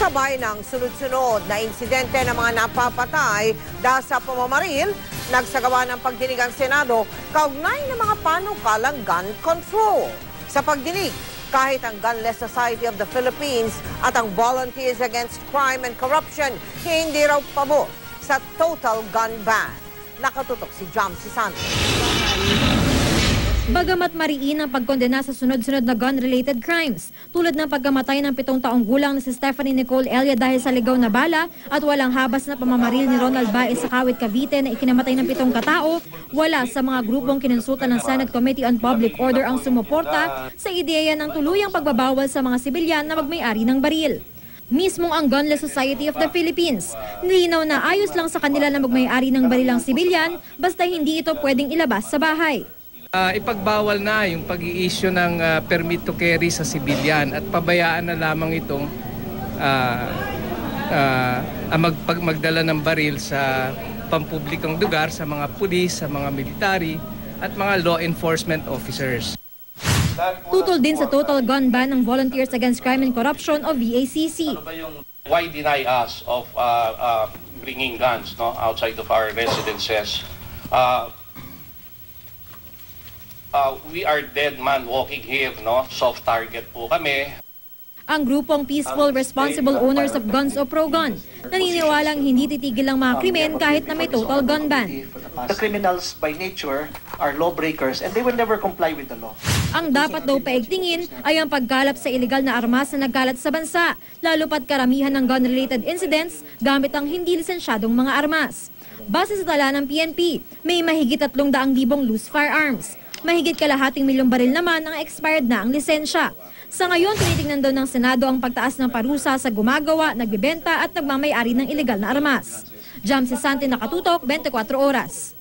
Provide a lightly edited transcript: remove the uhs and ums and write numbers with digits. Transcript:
Kasabay ng sunod-sunod na insidente ng mga napapatay dahil sa pamamaril, nagsagawa ng pagdinig ang Senado kaugnay ng mga panukalang gun control. Sa pagdinig, kahit ang Gunless Society of the Philippines at ang Volunteers Against Crime and Corruption hindi raw pabor sa total gun ban. Nakatutok si Jamsi Santos. Bagamat mariin ang pagkondena sa sunod-sunod na gun-related crimes, tulad ng pagkamatay ng 7 taong gulang na si Stephanie Nicole Elia dahil sa ligaw na bala at walang habas na pamamaril ni Ronald Baez sa Kawit, Cavite na ikinamatay ng 7 katao, wala sa mga grupong kinonsulta ng Senate Committee on Public Order ang sumuporta sa ideya ng tuluyang pagbabawal sa mga sibilyan na magmay-ari ng baril. Mismong ang Gunless Society of the Philippines, nilinaw na ayos lang sa kanila na magmay-ari ng barilang sibilyan basta hindi ito pwedeng ilabas sa bahay. Ipagbawal na yung pag-i-issue ng permit to carry sa sibilyan at pabayaan na lamang itong magdala ng baril sa pampublikong lugar, sa mga pulis, sa mga military at mga law enforcement officers. Tutol din sa total gun ban ng Volunteers Against Crime and Corruption o VACC. Why deny us of bringing guns outside of our residences? We are dead man walking here, soft target po kami. Ang grupong Peaceful Responsible Owners of Guns o Pro-Gun naniniwalang hindi titigil ang mga krimen kahit na may total gun ban. The criminals by nature are lawbreakers and they will never comply with the law. Ang dapat daw paigtingin ay ang pagkalap sa iligal na armas na nagkalat sa bansa, lalo pat karamihan ng gun-related incidents gamit ang hindi lisensyadong mga armas. Base sa tala ng PNP, may mahigit 300,000 loose firearms. Mahigit kalahating milyong baril naman ang expired na ang lisensya. Sa ngayon, tinitingnan daw ng Senado ang pagtaas ng parusa sa gumagawa, nagbebenta at nagmamay-ari ng ilegal na armas. Jamsi Santos, Nakatutok, 24 Oras.